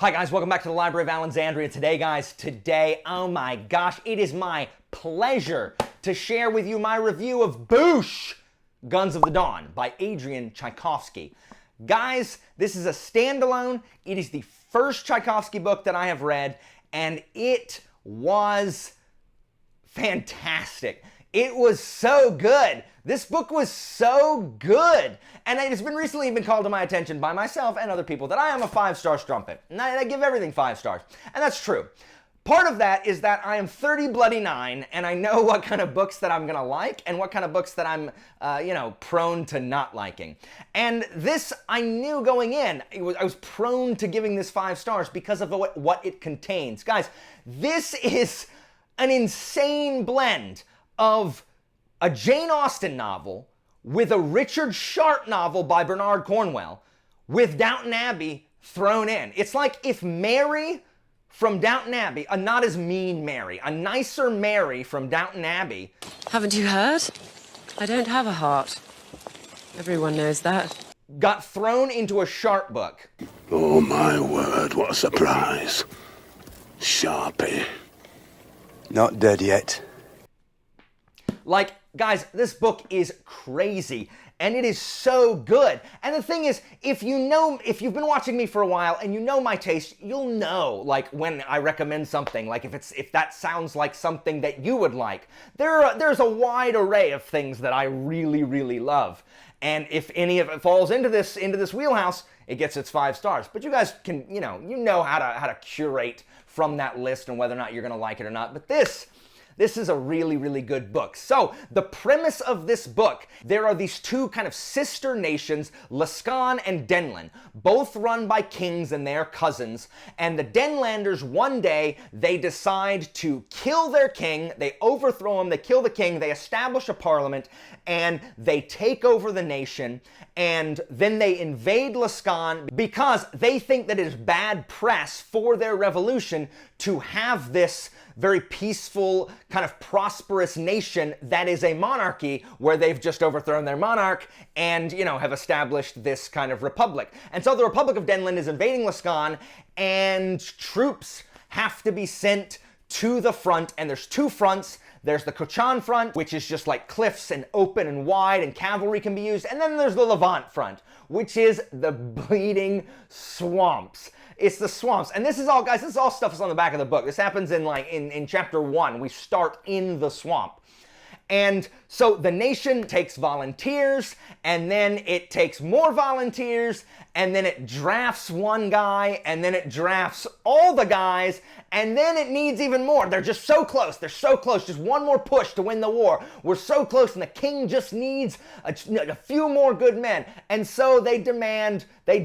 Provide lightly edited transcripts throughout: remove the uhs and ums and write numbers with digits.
Hi guys, welcome back to the Library of Alexandria. Today, oh my gosh, it is my pleasure to share with you my review of Boosh! Guns of the Dawn by Adrian Tchaikovsky. Guys, this is a standalone. It is the first Tchaikovsky book that I have read, and it was fantastic. It was so good. This book was so good. And it has been recently called to my attention by myself and other people that I am a 5-star strumpet. And I give everything 5 stars. And that's true. Part of that is that I am 30 bloody 9 and I know what kind of books that I'm gonna like and what kind of books that I'm, prone to not liking. And this, I knew going in, I was prone to giving this 5 stars because of what it contains. Guys, this is an insane blend of a Jane Austen novel with a Richard Sharp novel by Bernard Cornwell with Downton Abbey thrown in. It's like if Mary from Downton Abbey, a not as mean Mary, a nicer Mary from Downton Abbey. Haven't you heard? I don't have a heart. Everyone knows that. Got thrown into a Sharp book. Oh my word, what a surprise. Sharpie. Not dead yet. Like, guys, this book is crazy, and it is so good. And the thing is, if you've been watching me for a while and you know my taste, you'll know, like, when I recommend something, like if that sounds like something that you would like. There's a wide array of things that I really, really love. And if any of it falls into this wheelhouse, it gets its 5 stars. But you guys can, you know how to curate from that list and whether or not you're gonna like it or not. But this is a really, really good book. So, the premise of this book, there are these two kind of sister nations, Lascaux and Denland, both run by kings and their cousins, and the Denlanders, one day, they decide to kill their king, they overthrow him, they kill the king, they establish a parliament, and they take over the nation, and then they invade Lascaux because they think that it is bad press for their revolution to have this very peaceful, kind of prosperous nation that is a monarchy where they've just overthrown their monarch and, have established this kind of republic. And so the Republic of Denland is invading Lascaux, and troops have to be sent to the front, and there's 2 fronts. There's the Cochin front, which is just like cliffs and open and wide, and cavalry can be used. And then there's the Levant front, which is the bleeding swamps. It's the swamps. And this is all, guys, this is all stuff that's on the back of the book. This happens in chapter 1. We start in the swamp. And so the nation takes volunteers, and then it takes more volunteers, and then it drafts one guy, and then it drafts all the guys, and then it needs even more. They're just so close. They're so close. Just one more push to win the war. We're so close, and the king just needs a few more good men. And so they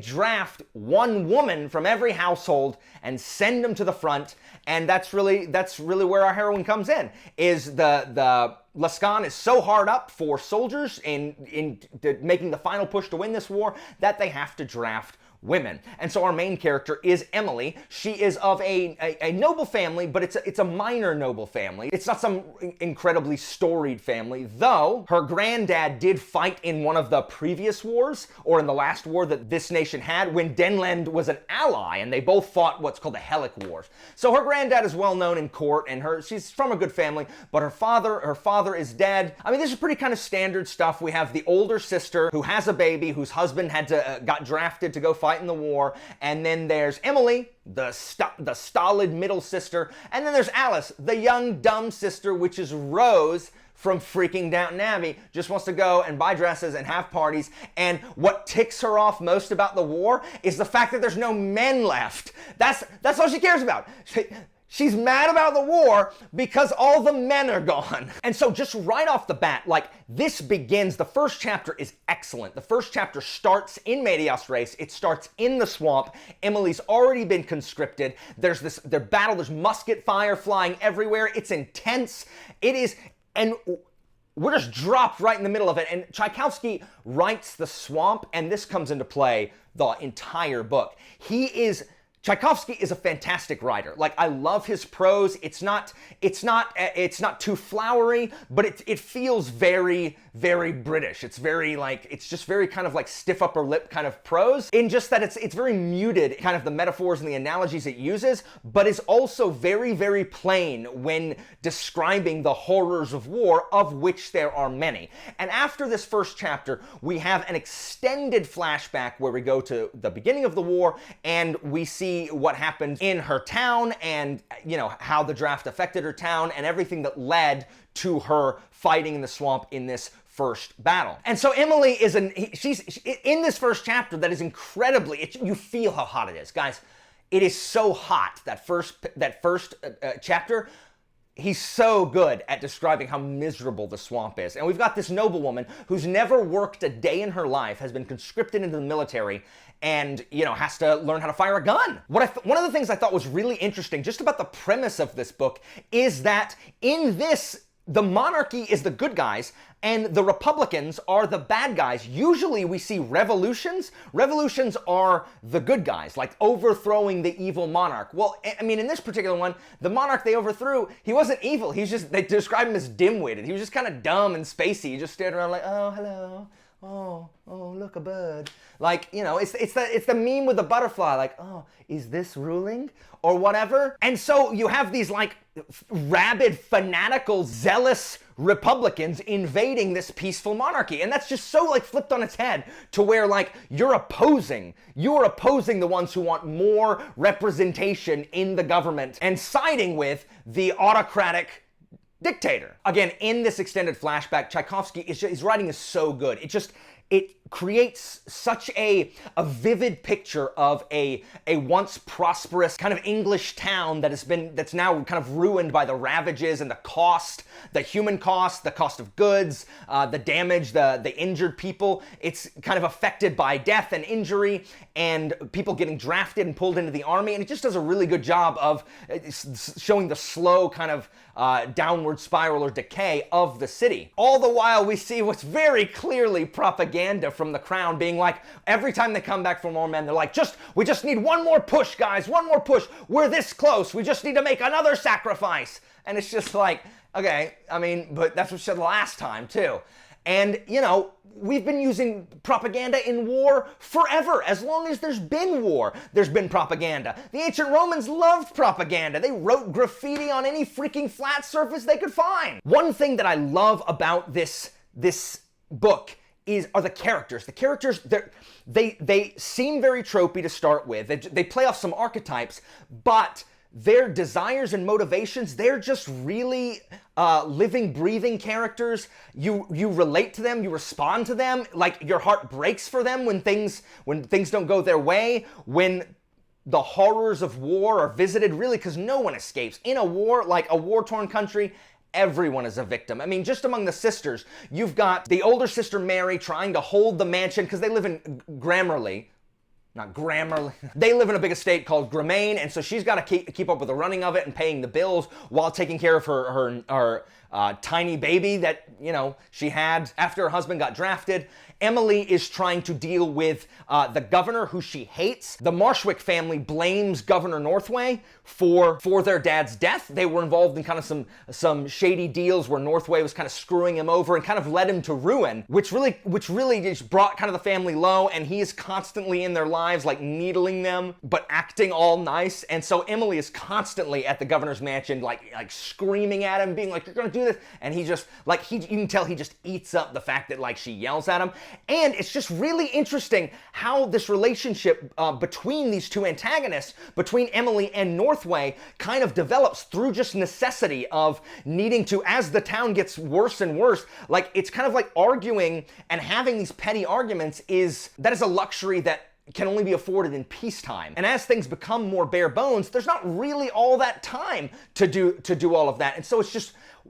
draft one woman from every household and send them to the front. And that's really where our heroine comes in. Is the Lascaux is so hard up for soldiers in making the final push to win this war that they have to draft women. And so our main character is Emily. She is of a noble family, but it's a minor noble family. It's not some incredibly storied family, though her granddad did fight in one of the previous wars, or in the last war that this nation had, when Denland was an ally, and they both fought what's called the Helic Wars. So her granddad is well known in court, and she's from a good family, but her father is dead. I mean, this is pretty kind of standard stuff. We have the older sister who has a baby, whose husband got drafted to go fight in the war, and then there's Emily, the stolid middle sister, and then there's Alice, the young dumb sister, which is Rose from freaking Downton Abbey, just wants to go and buy dresses and have parties, and what ticks her off most about the war is the fact that there's no men left. That's all she cares about. She's mad about the war because all the men are gone. And so just right off the bat, this begins, the first chapter is excellent. The first chapter starts in Medias Res. It starts in the swamp. Emily's already been conscripted. There's their battle, there's musket fire flying everywhere. It's intense. It is, and we're just dropped right in the middle of it. And Tchaikovsky writes the swamp, and this comes into play the entire book. Tchaikovsky is a fantastic writer. Like, I love his prose. It's not too flowery, but it feels very, very British. It's very like, it's just very kind of like stiff upper lip kind of prose, in just that it's very muted, kind of the metaphors and the analogies it uses, but is also very, very plain when describing the horrors of war, of which there are many. And after this first chapter, we have an extended flashback where we go to the beginning of the war, and we see what happened in her town, and how the draft affected her town, and everything that led to her fighting in the swamp in this first battle. And so Emily she's in this first chapter that is incredibly, you feel how hot it is, guys. It is so hot, that first chapter. He's so good at describing how miserable the swamp is. And we've got this noblewoman who's never worked a day in her life, has been conscripted into the military, and, has to learn how to fire a gun. One of the things I thought was really interesting just about the premise of this book is that in this, the monarchy is the good guys, and the Republicans are the bad guys. Usually we see revolutions. Revolutions are the good guys, like overthrowing the evil monarch. Well, I mean, in this particular one, the monarch they overthrew, he wasn't evil. They described him as dim-witted. He was just kind of dumb and spacey. He just stared around like, oh, hello. Oh, look, a bird. Like, it's the meme with the butterfly, like, oh, is this ruling? Or whatever. And so you have these like rabid, fanatical, zealous Republicans invading this peaceful monarchy. And that's just so like flipped on its head to where like you're opposing the ones who want more representation in the government and siding with the autocratic dictator. Again, in this extended flashback, Tchaikovsky, his writing is so good. It creates such a vivid picture of a once prosperous kind of English town that's now kind of ruined by the ravages and the human cost, the cost of goods, the damage, the injured people. It's kind of affected by death and injury and people getting drafted and pulled into the army. And it just does a really good job of showing the slow kind of downward spiral or decay of the city. All the while we see what's very clearly propaganda from the Crown, being like, every time they come back for more men, they're like, we just need one more push, guys, one more push. We're this close. We just need to make another sacrifice. And it's just like, okay, I mean, but that's what she said last time too. And, we've been using propaganda in war forever. As long as there's been war, there's been propaganda. The ancient Romans loved propaganda. They wrote graffiti on any freaking flat surface they could find. One thing that I love about this book are the characters. The characters, they seem very tropey to start with. They play off some archetypes, but their desires and motivations, they're just really living, breathing characters. You relate to them, you respond to them, like your heart breaks for them when things don't go their way, when the horrors of war are visited, really, because no one escapes. In a war, like a war-torn country, everyone is a victim. I mean, just among the sisters, you've got the older sister Mary trying to hold the mansion because they live in Grammarly. Not Grammarly. They live in a big estate called Grammain, and so she's got to keep up with the running of it and paying the bills while taking care of her tiny baby that, she had after her husband got drafted. Emily is trying to deal with the governor who she hates. The Marshwick family blames Governor Northway for their dad's death. They were involved in kind of some shady deals where Northway was kind of screwing him over and kind of led him to ruin, which really just brought kind of the family low, and he is constantly in their lives like needling them but acting all nice. And so Emily is constantly at the governor's mansion like screaming at him, being like, you're gonna do this, and he just like you can tell he just eats up the fact that like she yells at him. And it's just really interesting how this relationship between these two antagonists, between Emily and Northway, kind of develops through just necessity of needing to, as the town gets worse and worse, like it's kind of like arguing and having these petty arguments is a luxury that can only be afforded in peacetime. And as things become more bare bones, there's not really all that time to do all of that. And so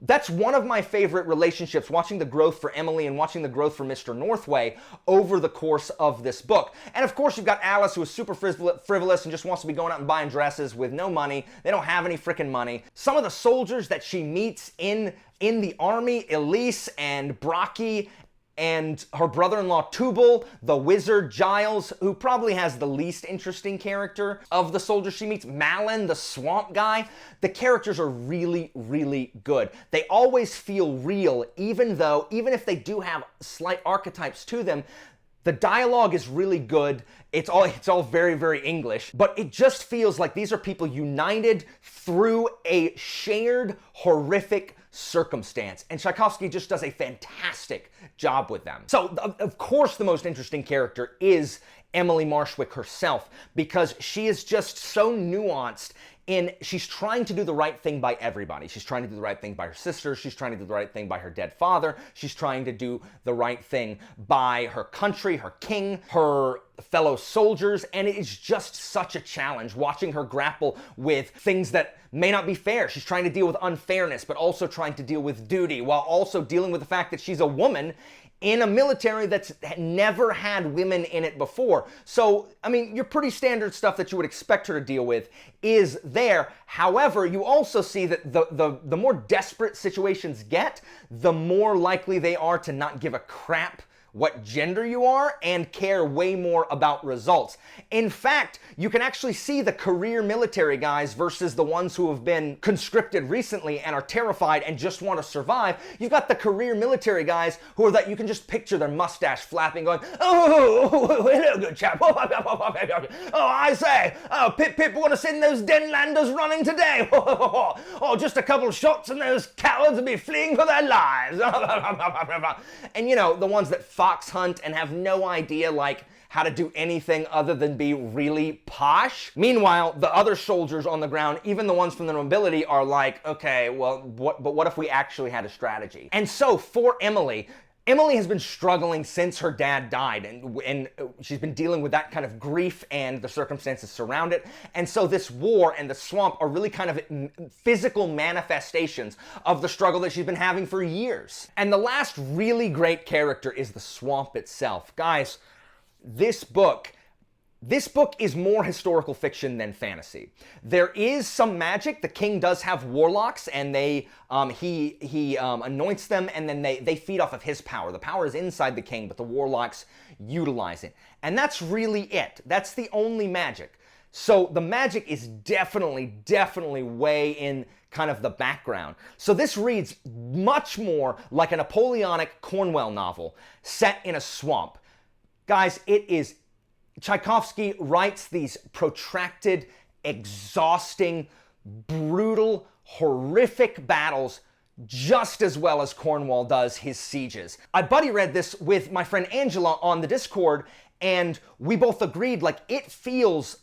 that's one of my favorite relationships, watching the growth for Emily and watching the growth for Mr. Northway over the course of this book. And of course, you've got Alice, who is super frivolous and just wants to be going out and buying dresses with no money. They don't have any freaking money. Some of the soldiers that she meets in the army, Elise and Brocky and her brother-in-law Tubal, the wizard Giles, who probably has the least interesting character of the soldiers she meets, Malin, the swamp guy. The characters are really, really good. They always feel real, even if they do have slight archetypes to them. The dialogue is really good. It's all very, very English, but it just feels like these are people united through a shared horrific circumstance, and Tchaikovsky just does a fantastic job with them. So, of course, the most interesting character is Emily Marshwick herself, because she is just so nuanced she's trying to do the right thing by everybody. She's trying to do the right thing by her sister. She's trying to do the right thing by her dead father. She's trying to do the right thing by her country, her king, her fellow soldiers, and it is just such a challenge watching her grapple with things that may not be fair. She's trying to deal with unfairness, but also trying to deal with duty, while also dealing with the fact that she's a woman in a military that's never had women in it before. So, I mean, your pretty standard stuff that you would expect her to deal with is there. However, you also see that the more desperate situations get, the more likely they are to not give a crap what gender you are and care way more about results. In fact, you can actually see the career military guys versus the ones who have been conscripted recently and are terrified and just want to survive. You've got the career military guys who are that you can just picture their mustache flapping going, oh, hello, good chap. Oh, I say, oh, Pip, want to send those Denlanders running today? Oh, just a couple of shots and those cowards will be fleeing for their lives. And you know, the ones that fox hunt and have no idea like how to do anything other than be really posh. Meanwhile, the other soldiers on the ground, even the ones from the nobility, are like, okay, well, what if we actually had a strategy? And so for Emily has been struggling since her dad died, and she's been dealing with that kind of grief and the circumstances surround it. And so this war and the swamp are really kind of physical manifestations of the struggle that she's been having for years. And the last really great character is the swamp itself. Guys, this book is more historical fiction than fantasy. There is some magic. The king does have warlocks, and he anoints them, and then they feed off of his power. The power is inside the king, but the warlocks utilize it. And that's really it. That's the only magic. So the magic is definitely way in kind of the background. So this reads much more like a Napoleonic Cornwell novel set in a swamp. Guys, Tchaikovsky writes these protracted, exhausting, brutal, horrific battles just as well as Cornwall does his sieges. I buddy read this with my friend Angela on the Discord, and we both agreed, like, it feels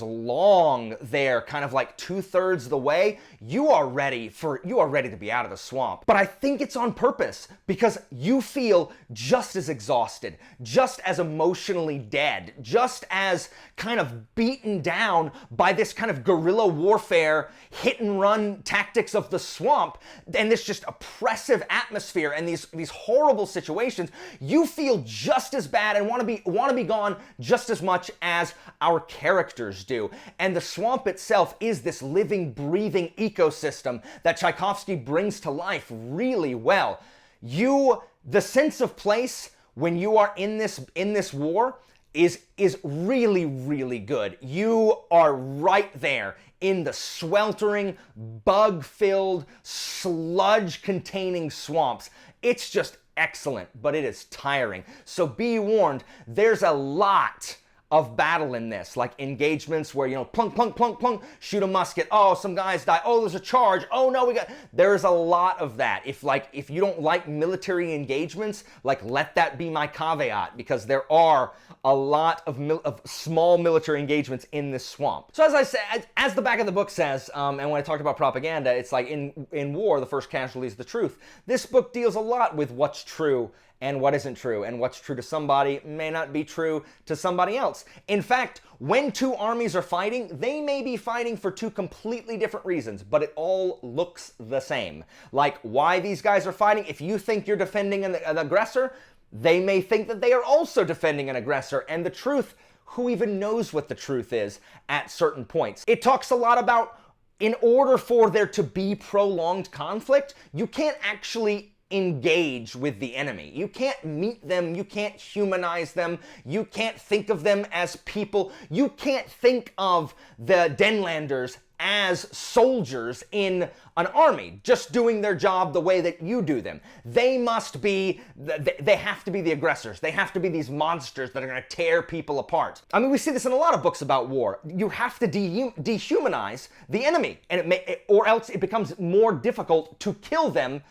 long there, kind of like 2/3 the way. You are ready to be out of the swamp. But I think it's on purpose, because you feel just as exhausted, just as emotionally dead, just as kind of beaten down by this kind of guerrilla warfare, hit and run tactics of the swamp, and this just oppressive atmosphere and these horrible situations. You feel just as bad and want to be gone just as much as our characters do. And the swamp itself is this living, breathing ecosystem that Tchaikovsky brings to life really well. The sense of place when you are in this war is really, really good. You are right there in the sweltering, bug-filled, sludge-containing swamps. It's just excellent, but it is tiring. So be warned, there's a lot of battle in this, like engagements where, you know, plunk, plunk, plunk, plunk, shoot a musket, oh, some guys die, oh, there's a charge, oh no, there's a lot of that. If you don't like military engagements, like, let that be my caveat, because there are a lot of small military engagements in this swamp. So as I said, as the back of the book says, and when I talked about propaganda, it's like in war, the first casualty is the truth. This book deals a lot with what's true and what isn't true, and what's true to somebody may not be true to somebody else. In fact, when two armies are fighting, they may be fighting for two completely different reasons, but it all looks the same. Like, why these guys are fighting, if you think you're defending an aggressor, they may think that they are also defending an aggressor, and the truth, who even knows what the truth is at certain points. It talks a lot about, in order for there to be prolonged conflict, you can't actually engage with the enemy. You can't meet them, you can't humanize them, you can't think of them as people, you can't think of the Denlanders as soldiers in an army, just doing their job the way that you do them. They have to be the aggressors. They have to be these monsters that are going to tear people apart. I mean, we see this in a lot of books about war. You have to dehumanize the enemy, and or else it becomes more difficult to kill them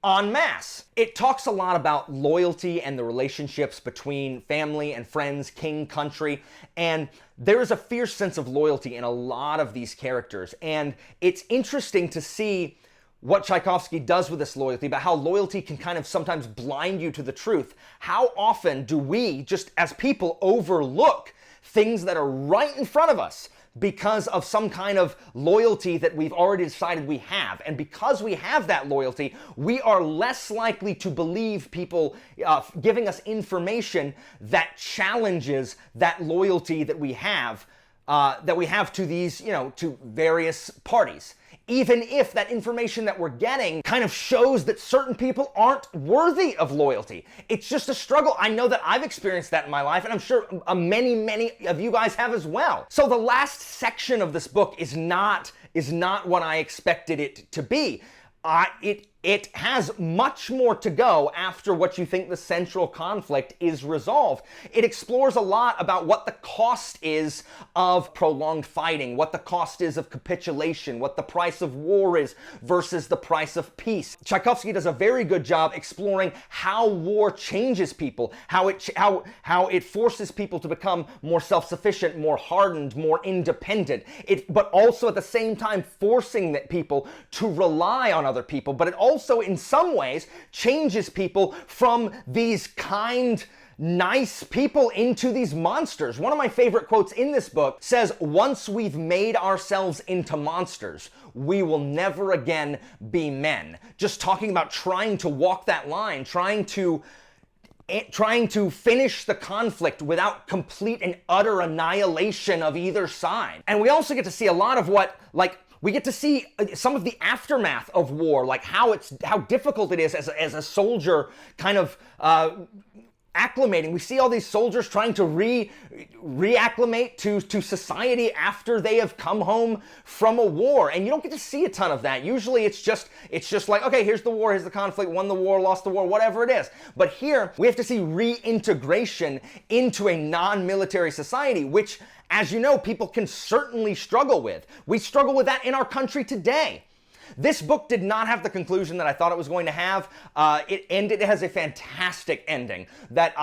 en masse. It talks a lot about loyalty and the relationships between family and friends, king, country, and there is a fierce sense of loyalty in a lot of these characters, and it's interesting to see what Tchaikovsky does with this loyalty, about how loyalty can kind of sometimes blind you to the truth. How often do we, just as people, overlook things that are right in front of us because of some kind of loyalty that we've already decided we have? And because we have that loyalty, we are less likely to believe people giving us information that challenges that loyalty that we have to these, to various parties. Even if that information that we're getting kind of shows that certain people aren't worthy of loyalty. It's just a struggle. I know that I've experienced that in my life, and I'm sure many of you guys have as well. So the last section of this book is not what I expected it to be. It has much more to go after what you think the central conflict is resolved. It explores a lot about what the cost is of prolonged fighting, what the cost is of capitulation, what the price of war is versus the price of peace. Tchaikovsky does a very good job exploring how war changes people, how it forces people to become more self-sufficient, more hardened, more independent. But also at the same time forcing that people to rely on other people, but it also in some ways changes people from these kind, nice people into these monsters. One of my favorite quotes in this book says, "Once we've made ourselves into monsters, we will never again be men." Just talking about trying to walk that line, trying to finish the conflict without complete and utter annihilation of either side. And we also get to see a lot of we get to see some of the aftermath of war, like how difficult it is as a soldier kind of acclimating. We see all these soldiers trying to reacclimate to society after they have come home from a war, and you don't get to see a ton of that. Usually it's just like, okay, here's the war, here's the conflict, won the war, lost the war, whatever it is. But here we have to see reintegration into a non-military society, which, as you know, people can certainly struggle with. We struggle with that in our country today. This book did not have the conclusion that I thought it was going to have. It has a fantastic ending that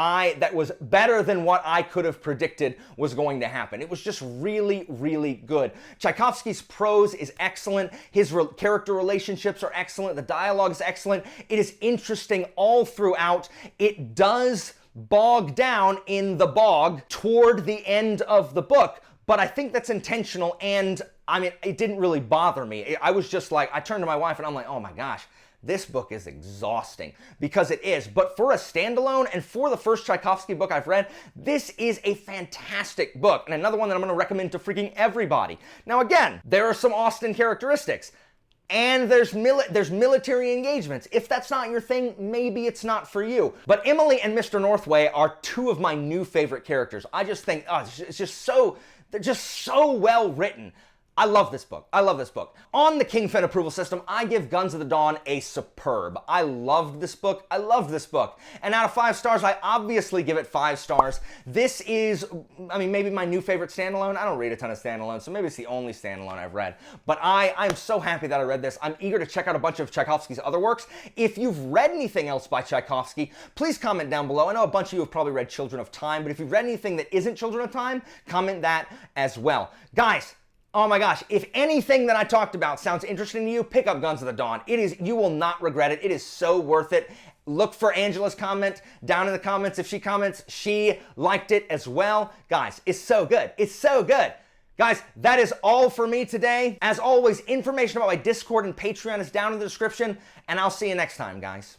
was better than what I could have predicted was going to happen. It was just really, really good. Tchaikovsky's prose is excellent. His character relationships are excellent. The dialogue is excellent. It is interesting all throughout. It does bog down in the bog toward the end of the book, but I think that's intentional, and I mean, it didn't really bother me. I was just like, I turned to my wife and I'm like, oh my gosh, this book is exhausting, because it is. But for a standalone and for the first Tchaikovsky book I've read, this is a fantastic book, and another one that I'm going to recommend to freaking everybody. Now again, there are some Austen characteristics, and there's military engagements. If that's not your thing, maybe it's not for you. But Emily and Mr. Northway are two of my new favorite characters. I just think, they're just so well written. I love this book. I love this book. On the Kingfin approval system, I give Guns of the Dawn a superb. I loved this book. I love this book. And out of 5 stars, I obviously give it 5 stars. This is, maybe my new favorite standalone. I don't read a ton of standalones, so maybe it's the only standalone I've read. But I'm so happy that I read this. I'm eager to check out a bunch of Tchaikovsky's other works. If you've read anything else by Tchaikovsky, please comment down below. I know a bunch of you have probably read Children of Time, but if you've read anything that isn't Children of Time, comment that as well. Guys, oh my gosh, if anything that I talked about sounds interesting to you, pick up Guns of the Dawn. You will not regret it. It is so worth it. Look for Angela's comment down in the comments. If she comments, she liked it as well. Guys, it's so good. It's so good. Guys, that is all for me today. As always, information about my Discord and Patreon is down in the description, and I'll see you next time, guys.